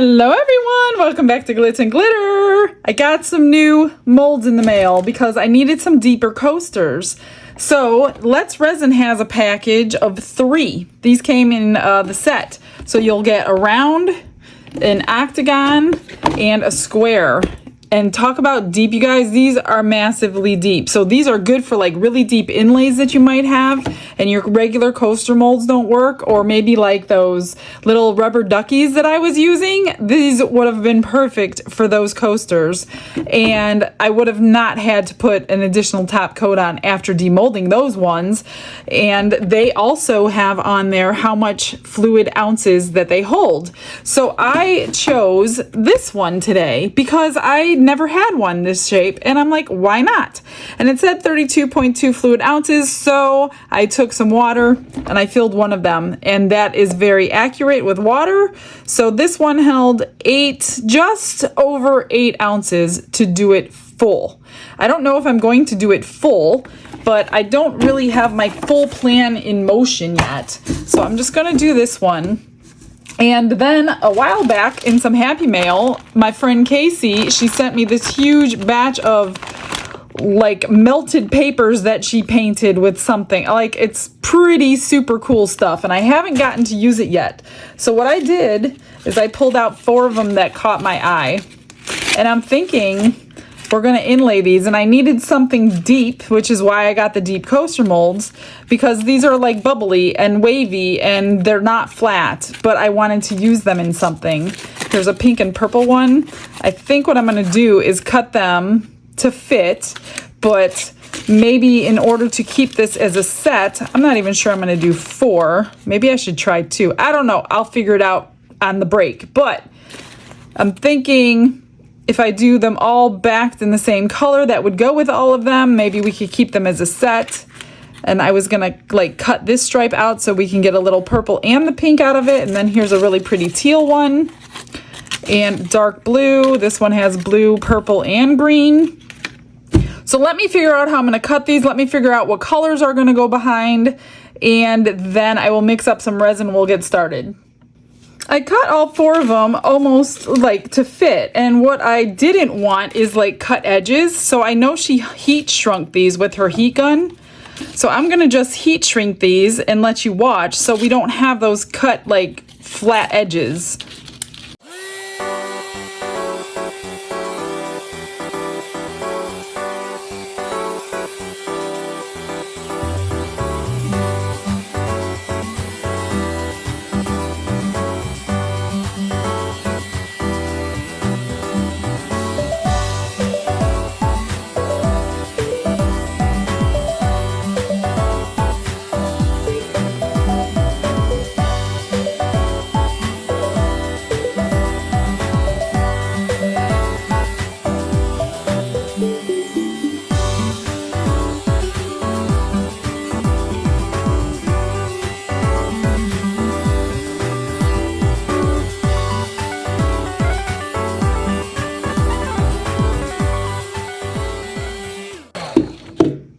Hello everyone, welcome back to Glitz and Glitter. I got some new molds in the mail because I needed some deeper coasters. So Let's Resin has a package of 3. These came in the set. So you'll get a round, an octagon, and a square. And talk about deep, you guys, these are massively deep. So these are good for like really deep inlays that you might have and your regular coaster molds don't work, or maybe like those little rubber duckies that I was using. These would have been perfect for those coasters. And I would have not had to put an additional top coat on after demolding those ones. And they also have on there how much fluid ounces that they hold. So I chose this one today because I never had one this shape, and I'm like, why not? And it said 32.2 fluid ounces, so I took some water and I filled one of them, and that is very accurate with water. So this one held just over 8 ounces to do it full. I don't know if I'm going to do it full, but I don't really have my full plan in motion yet. So I'm just gonna do this one. And then a while back in some Happy Mail, my friend Casey, she sent me this huge batch of like melted papers that she painted with something. Like, it's pretty super cool stuff, and I haven't gotten to use it yet. So what I did is I pulled out 4 of them that caught my eye, and I'm thinking we're gonna inlay these, and I needed something deep, which is why I got the deep coaster molds, because these are like bubbly and wavy and they're not flat, but I wanted to use them in something. There's a pink and purple one. I think what I'm gonna do is cut them to fit, but maybe in order to keep this as a set, I'm not even sure I'm gonna do 4. Maybe I should try 2. I don't know, I'll figure it out on the break, but I'm thinking if I do them all backed in the same color that would go with all of them, maybe we could keep them as a set. And I was gonna like cut this stripe out so we can get a little purple and the pink out of it. And then here's a really pretty teal one and dark blue. This one has blue, purple, and green. So let me figure out how I'm gonna cut these. Let me figure out what colors are gonna go behind, and then I will mix up some resin. We'll get started. I cut all 4 of them almost like to fit, and what I didn't want is like cut edges. So I know she heat shrunk these with her heat gun. So I'm gonna just heat shrink these and let you watch so we don't have those cut like flat edges.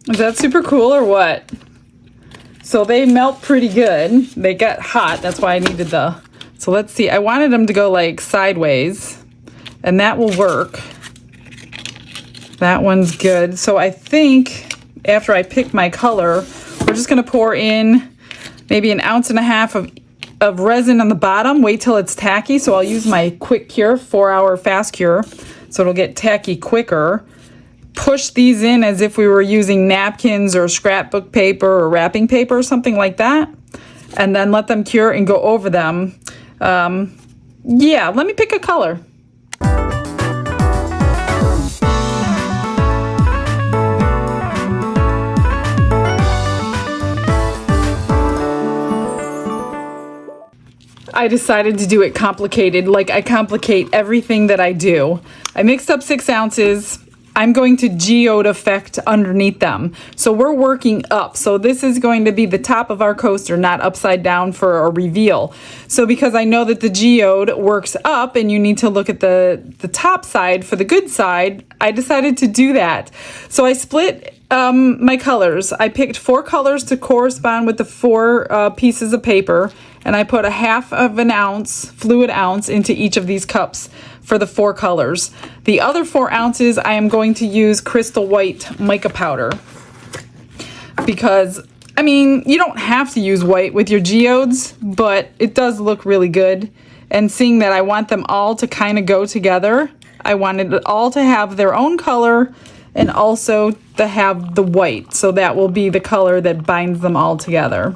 Is that super cool or what? So they melt pretty good. They get hot. That's why I needed so let's see. I wanted them to go like sideways, and that will work. That one's good. So I think after I pick my color, we're just gonna pour in maybe 1.5 ounces of resin on the bottom. Wait till it's tacky. So I'll use my quick cure, 4-hour fast cure. So it'll get tacky quicker. Push these in as if we were using napkins or scrapbook paper or wrapping paper or something like that, and then let them cure and go over them. Yeah, let me pick a color. I decided to do it complicated, like I complicate everything that I do. I mixed up 6 ounces. I'm going to Geode Effect underneath them. So we're working up. So this is going to be the top of our coaster, not upside down for a reveal. So because I know that the geode works up and you need to look at the top side for the good side, I decided to do that. So I split my colors. I picked 4 colors to correspond with the 4 pieces of paper, and I put a 1/2 ounce, fluid ounce, into each of these cups for the 4 colors. The other 4 ounces I am going to use crystal white mica powder, because I mean, you don't have to use white with your geodes, but it does look really good. And seeing that I want them all to kind of go together, I wanted it all to have their own color and also to have the white, so that will be the color that binds them all together.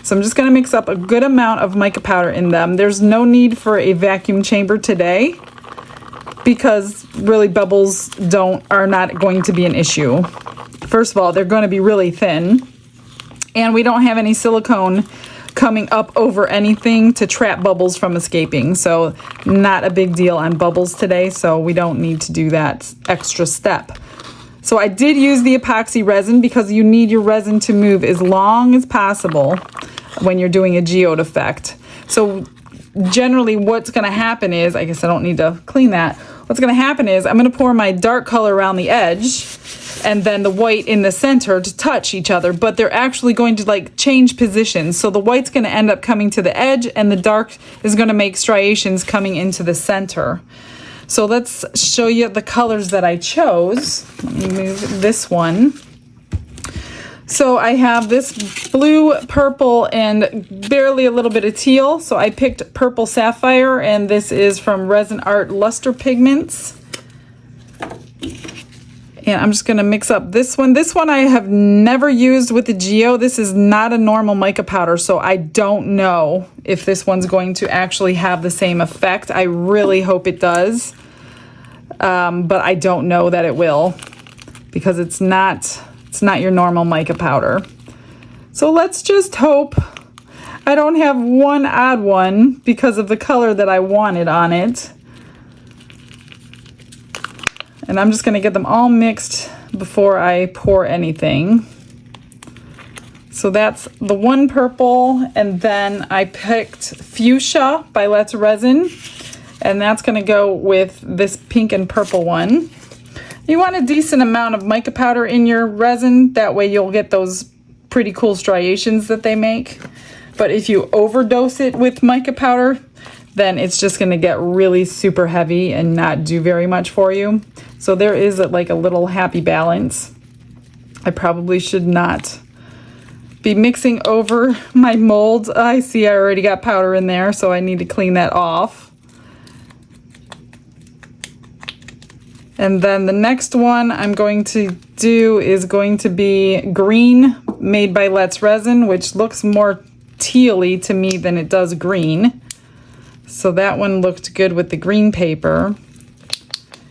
So I'm just going to mix up a good amount of mica powder in them. There's no need for a vacuum chamber today because really bubbles are not going to be an issue. First of all, they're going to be really thin, and we don't have any silicone coming up over anything to trap bubbles from escaping. So not a big deal on bubbles today, so we don't need to do that extra step. So I did use the epoxy resin because you need your resin to move as long as possible when you're doing a geode effect. So generally what's going to happen is, I guess I don't need to clean that. What's going to happen is I'm going to pour my dark color around the edge and then the white in the center to touch each other, but they're actually going to like change positions. So the white's going to end up coming to the edge and the dark is going to make striations coming into the center. So let's show you the colors that I chose. Let me move this one. So I have this blue, purple, and barely a little bit of teal. So I picked Purple Sapphire, and this is from Resin Art Luster Pigments. And I'm just going to mix up this one. This one I have never used with the Geo. This is not a normal mica powder, so I don't know if this one's going to actually have the same effect. I really hope it does, but I don't know that it will because it's not your normal mica powder. So let's just hope I don't have one odd one because of the color that I wanted on it. And I'm just going to get them all mixed before I pour anything. So that's the one purple, and then I picked Fuchsia by Let's Resin, and that's going to go with this pink and purple one. You want a decent amount of mica powder in your resin, that way you'll get those pretty cool striations that they make. But if you overdose it with mica powder, then it's just going to get really super heavy and not do very much for you. So there is like a little happy balance. I probably should not be mixing over my molds. I see I already got powder in there, so I need to clean that off. And then the next one I'm going to do is going to be green, made by Let's Resin, which looks more teal-y to me than it does green. So that one looked good with the green paper.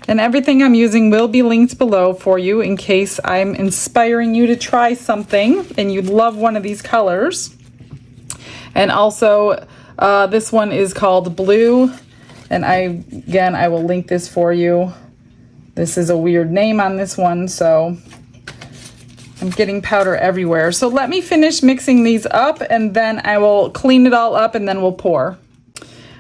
And everything I'm using will be linked below for you in case I'm inspiring you to try something and you'd love one of these colors. And also, this one is called Blue. And I will link this for you. This is a weird name on this one, so I'm getting powder everywhere. So let me finish mixing these up and then I will clean it all up and then we'll pour.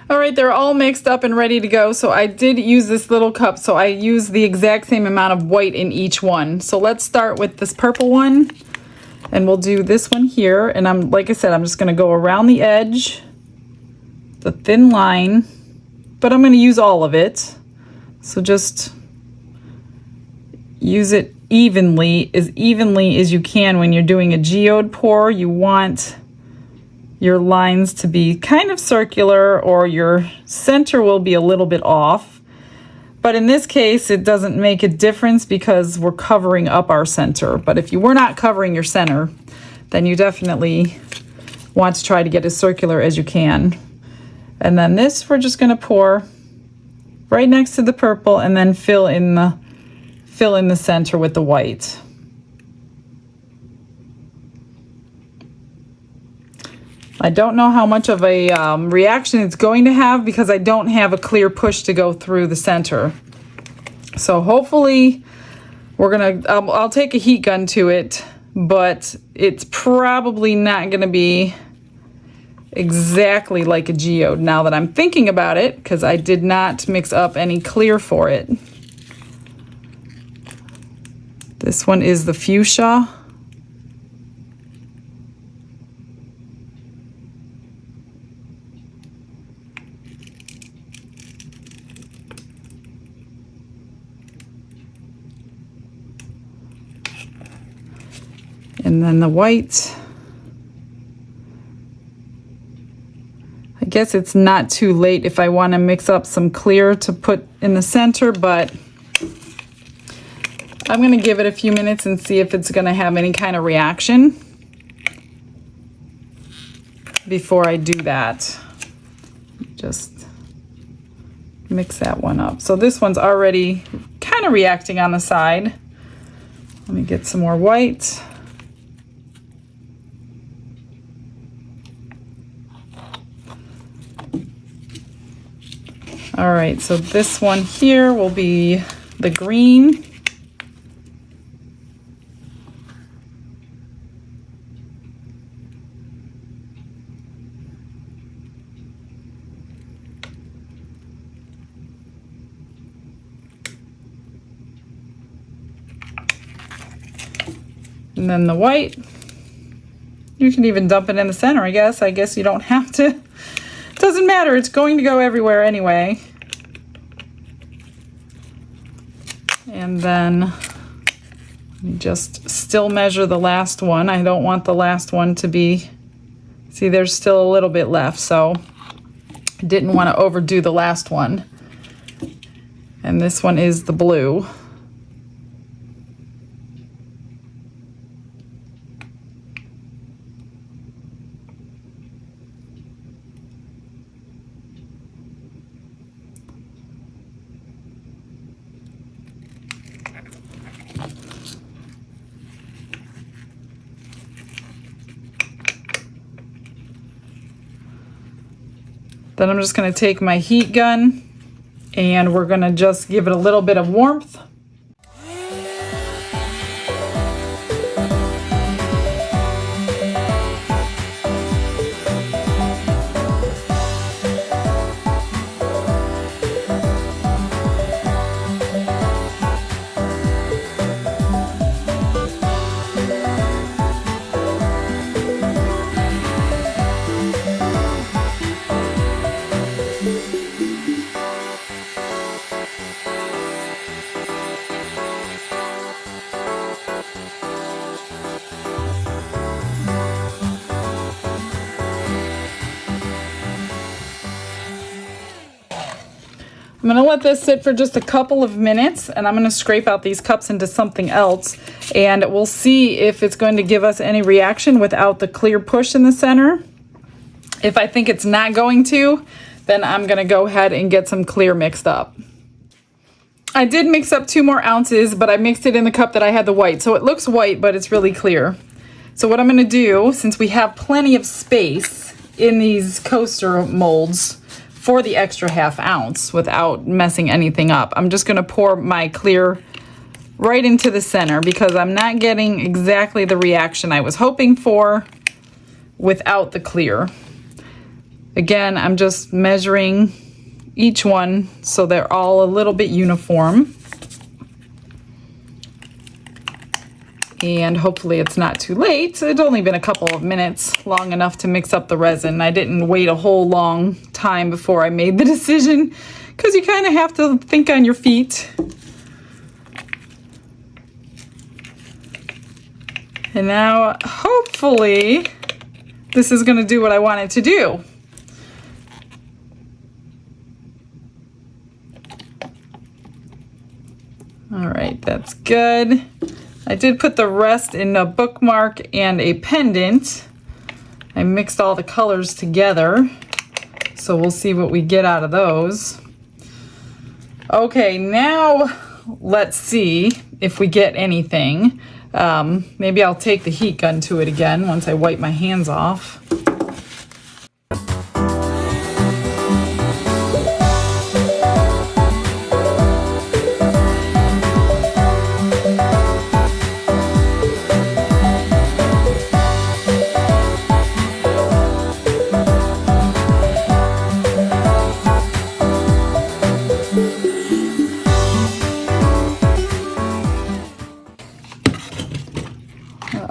All right, they're all mixed up and ready to go. So I did use this little cup, so I used the exact same amount of white in each one. So let's start with this purple one, and we'll do this one here. And like I said, I'm just gonna go around the edge, the thin line, but I'm gonna use all of it. So just use it evenly as you can when you're doing a geode pour. You want your lines to be kind of circular, or your center will be a little bit off. But in this case, it doesn't make a difference because we're covering up our center. But if you were not covering your center, then you definitely want to try to get as circular as you can. And then this, we're just gonna pour right next to the purple and then fill in the center with the white. I don't know how much of a reaction it's going to have because I don't have a clear push to go through the center. So hopefully I'll take a heat gun to it, but it's probably not going to be exactly like a geode now that I'm thinking about it, because I did not mix up any clear for it. This one is the fuchsia. And then the white. I guess it's not too late if I want to mix up some clear to put in the center, but I'm going to give it a few minutes and see if it's going to have any kind of reaction before I do that. Just mix that one up. So this one's already kind of reacting on the side. Let me get some more white. All right, so this one here will be the green. And then the white. You can even dump it in the center, I guess. I guess you don't have to. Doesn't matter, it's going to go everywhere anyway. And then let me just still measure the last one. I don't want the last one to be, see, there's still a little bit left, so I didn't want to overdo the last one. And this one is the blue. Then I'm just going to take my heat gun and we're going to just give it a little bit of warmth. I'm going to let this sit for just a couple of minutes and I'm going to scrape out these cups into something else and we'll see if it's going to give us any reaction without the clear push in the center. If I think it's not going to, then I'm going to go ahead and get some clear mixed up. I did mix up 2 more ounces, but I mixed it in the cup that I had the white. So it looks white, but it's really clear. So what I'm going to do, since we have plenty of space in these coaster molds, for the extra ½ ounce without messing anything up, I'm just going to pour my clear right into the center because I'm not getting exactly the reaction I was hoping for without the clear. Again, I'm just measuring each one so they're all a little bit uniform. And hopefully it's not too late. It's only been a couple of minutes, long enough to mix up the resin. I didn't wait a whole long time before I made the decision because you kind of have to think on your feet. And now hopefully this is going to do what I want it to do. All right, that's good. I did put the rest in a bookmark and a pendant. I mixed all the colors together, so we'll see what we get out of those. Okay, now let's see if we get anything. Maybe I'll take the heat gun to it again once I wipe my hands off.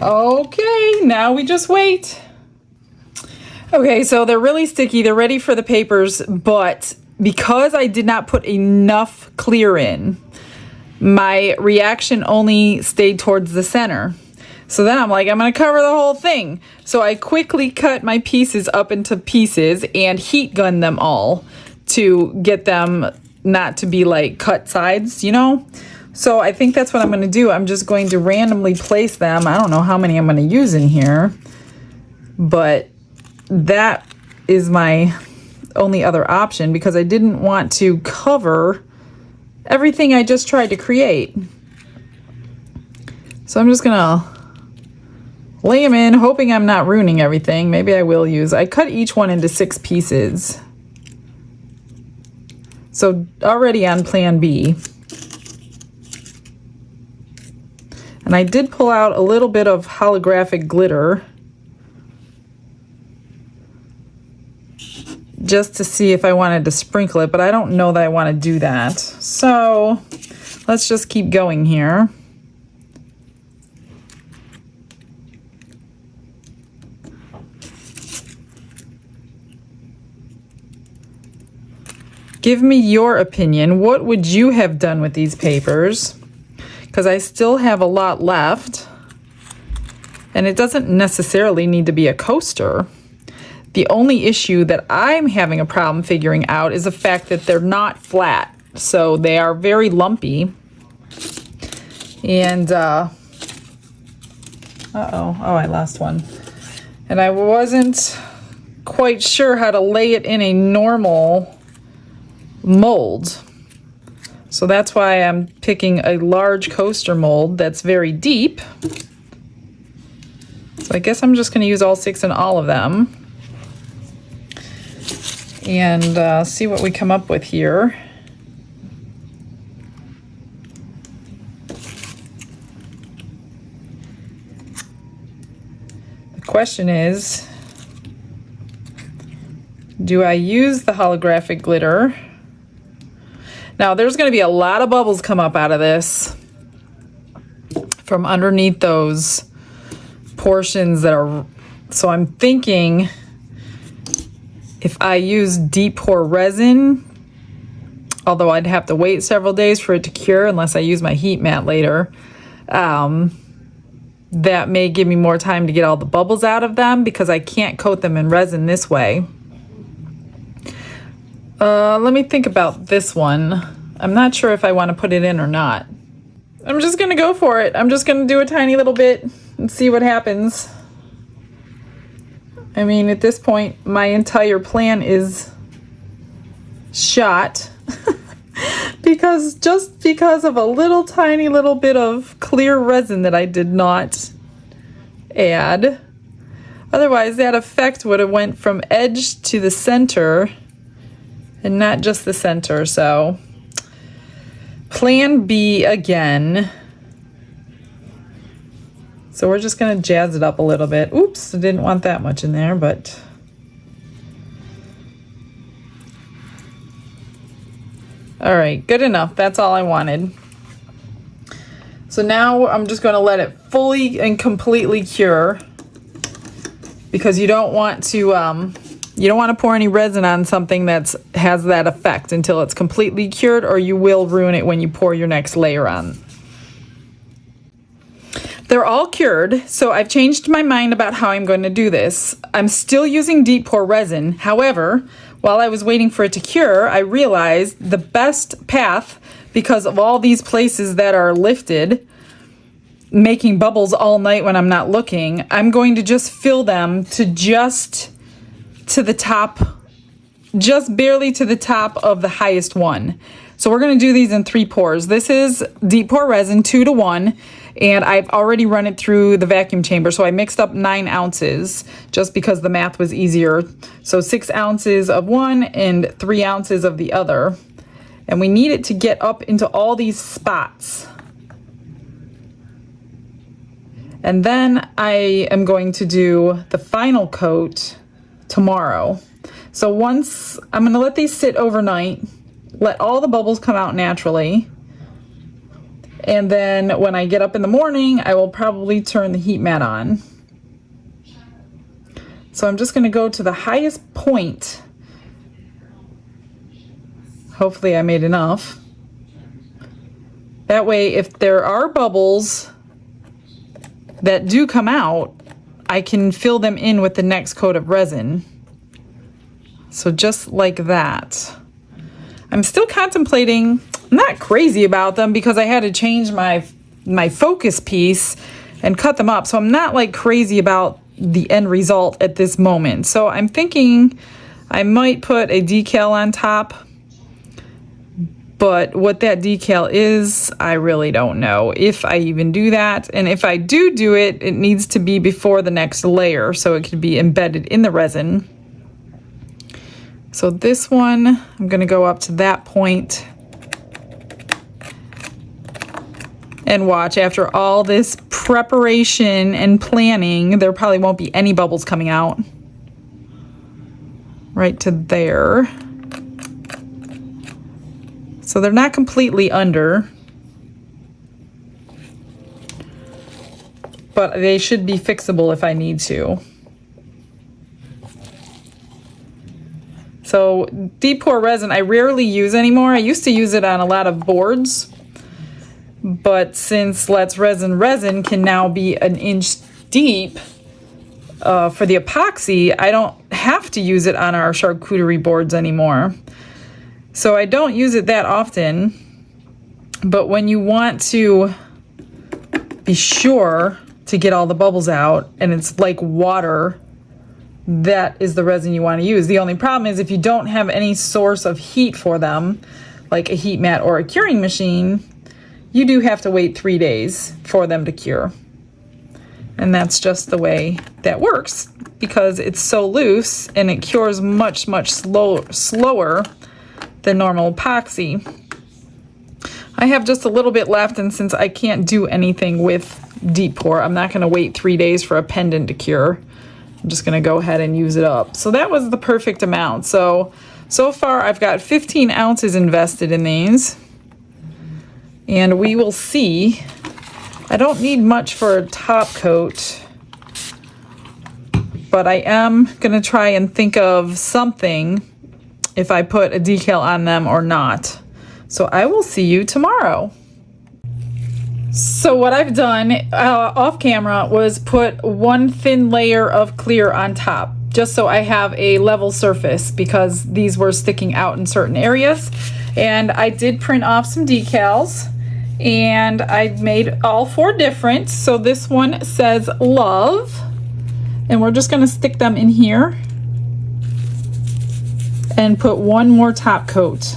Okay, now we just wait. Okay, so they're really sticky. They're ready for the papers, but because I did not put enough clear in, my reaction only stayed towards the center. So then I'm like, I'm gonna cover the whole thing. So I quickly cut my pieces up into pieces and heat gun them all to get them not to be like cut sides, you know? So I think that's what I'm gonna do. I'm just going to randomly place them. I don't know how many I'm gonna use in here, but that is my only other option because I didn't want to cover everything I just tried to create. So I'm just gonna lay them in, hoping I'm not ruining everything. Maybe I will use. I cut each one into 6 pieces. So already on plan B. And I did pull out a little bit of holographic glitter just to see if I wanted to sprinkle it, but I don't know that I want to do that. So let's just keep going here. Give me your opinion. What would you have done with these papers? Because I still have a lot left. And it doesn't necessarily need to be a coaster. The only issue that I'm having a problem figuring out is the fact that they're not flat. So they are very lumpy. And, oh, I lost one. And I wasn't quite sure how to lay it in a normal mold. So that's why I'm picking a large coaster mold that's very deep. So I guess I'm just going to use all 6 in all of them. And see what we come up with here. The question is, do I use the holographic glitter? Now there's going to be a lot of bubbles come up out of this from underneath those portions that are, so I'm thinking if I use deep pour resin, although I'd have to wait several days for it to cure unless I use my heat mat later, that may give me more time to get all the bubbles out of them because I can't coat them in resin this way. Let me think about this one. I'm not sure if I want to put it in or not. I'm just going to go for it. I'm just going to do a tiny little bit and see what happens. I mean, at this point, my entire plan is shot because of a little tiny little bit of clear resin that I did not add. Otherwise, that effect would have went from edge to the center and not just the center. So plan B again. So we're just going to jazz it up a little bit. Oops, I didn't want that much in there, but all right, good enough. That's all I wanted. So now I'm just going to let it fully and completely cure because you don't want to pour any resin on something that has that effect until it's completely cured, or you will ruin it when you pour your next layer on. They're all cured, so I've changed my mind about how I'm going to do this. I'm still using deep pour resin. However, while I was waiting for it to cure, I realized the best path, because of all these places that are lifted, making bubbles all night when I'm not looking, I'm going to just fill them to just to the top, just barely to the top of the highest one. So we're going to do these in 3 pours. This is deep pour resin 2-to-1, and I've already run it through the vacuum chamber. So I mixed up 9 ounces just because the math was easier. So 6 ounces of one and 3 ounces of the other. And we need it to get up into all these spots. And then I am going to do the final coat tomorrow. So once I'm going to let these sit overnight, let all the bubbles come out naturally. And then when I get up in the morning, I will probably turn the heat mat on. So I'm just going to go to the highest point. Hopefully I made enough. That way, if there are bubbles, that do come out, I can fill them in with the next coat of resin. So just like that. I'm still contemplating, I'm not crazy about them because I had to change my focus piece and cut them up. So I'm not like crazy about the end result at this moment. So I'm thinking I might put a decal on top, but what that decal is, I really don't know if I even do that. And if I do it, it needs to be before the next layer so it can be embedded in the resin. So this one, I'm going to go up to that point and watch. After all this preparation and planning, there probably won't be any bubbles coming out. Right to there. So they're not completely under, but they should be fixable if I need to. So deep pour resin I rarely use anymore. I used to use it on a lot of boards, but since Let's Resin can now be an inch deep for the epoxy, I don't have to use it on our charcuterie boards anymore. So I don't use it that often, but when you want to be sure to get all the bubbles out and it's like water, that is the resin you want to use. The only problem is if you don't have any source of heat for them, like a heat mat or a curing machine, you do have to wait 3 days for them to cure. And that's just the way that works because it's so loose and it cures much slower than normal epoxy. I have just a little bit left, and since I can't do anything with deep pour, I'm not going to wait 3 days for a pendant to cure. I'm just going to go ahead and use it up. So that was the perfect amount. So far I've got 15 ounces invested in these. And we will see. I don't need much for a top coat, but I am going to try and think of something if I put a decal on them or not. So I will see you tomorrow. So what I've done off camera was put one thin layer of clear on top, just so I have a level surface because these were sticking out in certain areas. And I did print off some decals and I made all 4 different. So this one says love, and we're just going to stick them in here and put one more top coat.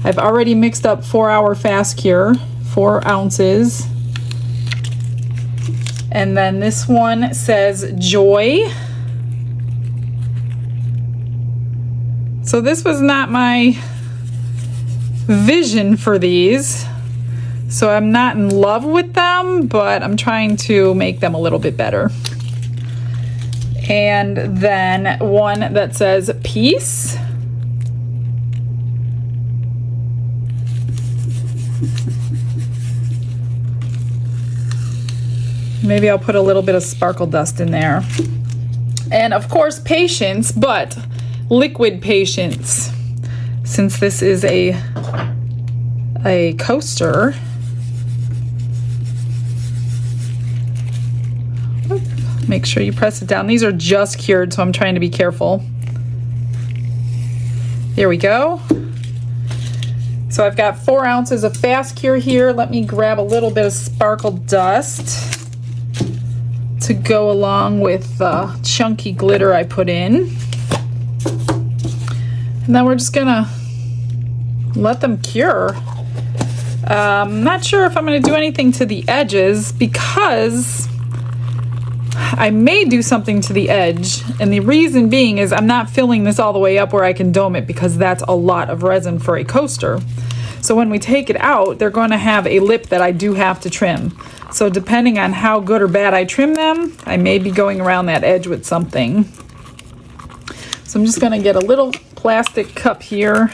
I've already mixed up 4-hour fast cure, 4 ounces. And then this one says joy. So this was not my vision for these. So I'm not in love with them, but I'm trying to make them a little bit better. And then one that says peace. Maybe I'll put a little bit of sparkle dust in there. And of course, patience, but liquid patience. Since this is a coaster. Make sure you press it down. These are just cured, so I'm trying to be careful. Here we go. So I've got 4 ounces of fast cure here. Let me grab a little bit of sparkle dust to go along with the chunky glitter I put in. And then we're just gonna let them cure. I'm not sure if I'm gonna do anything to the edges because I may do something to the edge, and the reason being is I'm not filling this all the way up where I can dome it because that's a lot of resin for a coaster. So when we take it out, they're going to have a lip that I do have to trim. So depending on how good or bad I trim them, I may be going around that edge with something. So I'm just going to get a little plastic cup here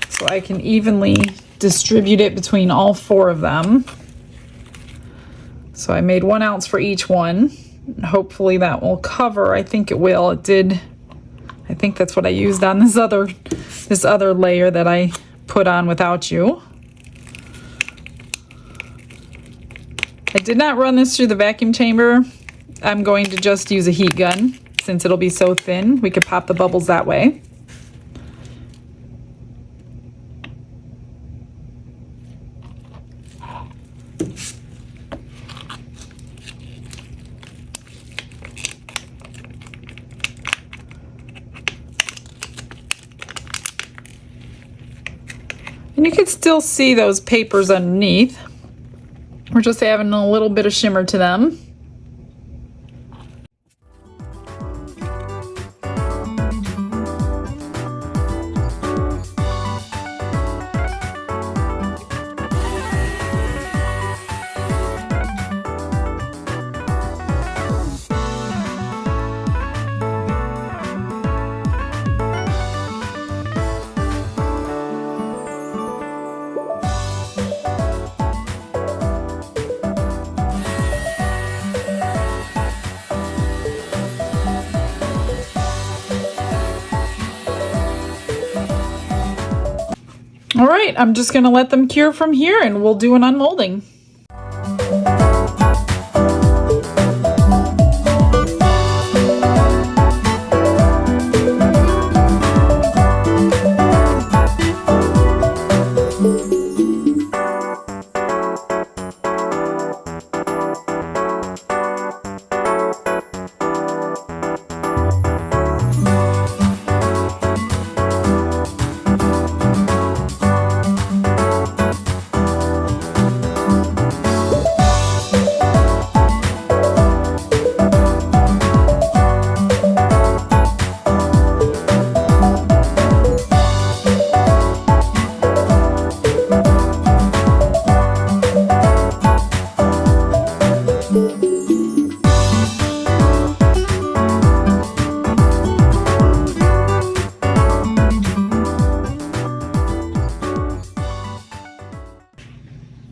so I can evenly distribute it between all 4 of them. So I made 1 ounce for each one. Hopefully that will cover. I think it will. It did. I think that's what I used on this other layer that I put on without you. I did not run this through the vacuum chamber. I'm going to just use a heat gun since it'll be so thin. We could pop the bubbles that way. And you can still see those papers underneath. We're just having a little bit of shimmer to them. All right, I'm just gonna let them cure from here and we'll do an unmolding.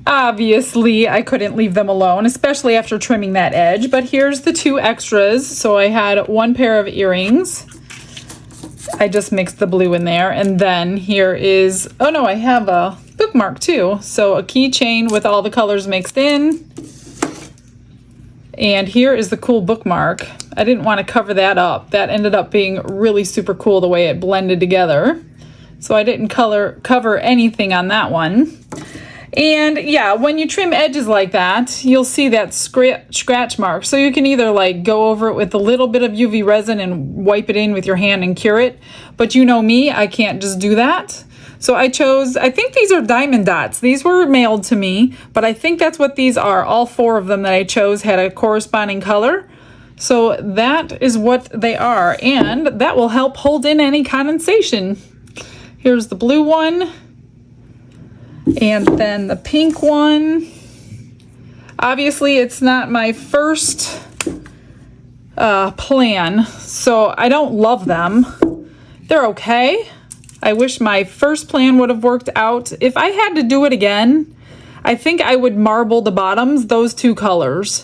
Obviously, I couldn't leave them alone, especially after trimming that edge, but here's the two extras. So I had one pair of earrings. I just mixed the blue in there, and then here is, oh no, I have a bookmark too. So a keychain with all the colors mixed in. And here is the cool bookmark. I didn't want to cover that up. That ended up being really super cool the way it blended together. So I didn't cover anything on that one. And yeah, when you trim edges like that, you'll see that scratch mark. So you can either like go over it with a little bit of UV resin and wipe it in with your hand and cure it. But you know me, I can't just do that. So I chose, I think these are diamond dots. These were mailed to me, but I think that's what these are. All four of them that I chose had a corresponding color. So that is what they are. And that will help hold in any condensation. Here's the blue one. And then the pink one. Obviously, it's not my first plan, so I don't love them. They're okay. I wish my first plan would have worked out. If I had to do it again, I think I would marble the bottoms, those two colors,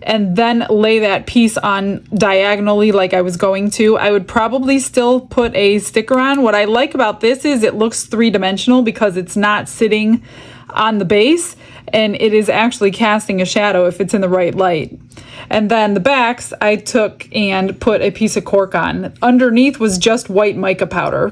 and then lay that piece on diagonally like I was going to. I would probably still put a sticker on. What I like about this is it looks three-dimensional because it's not sitting on the base and it is actually casting a shadow if it's in the right light. And then the backs I took and put a piece of cork on. Underneath was just white mica powder,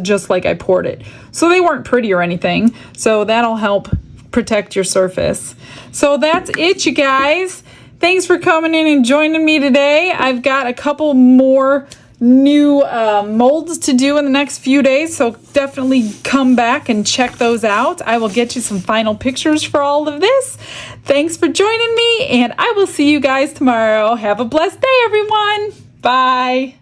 just like I poured it. So they weren't pretty or anything. So that'll help protect your surface. So that's it, you guys. Thanks for coming in and joining me today. I've got a couple more new molds to do in the next few days, so definitely come back and check those out. I will get you some final pictures for all of this. Thanks for joining me, and I will see you guys tomorrow. Have a blessed day, everyone. Bye.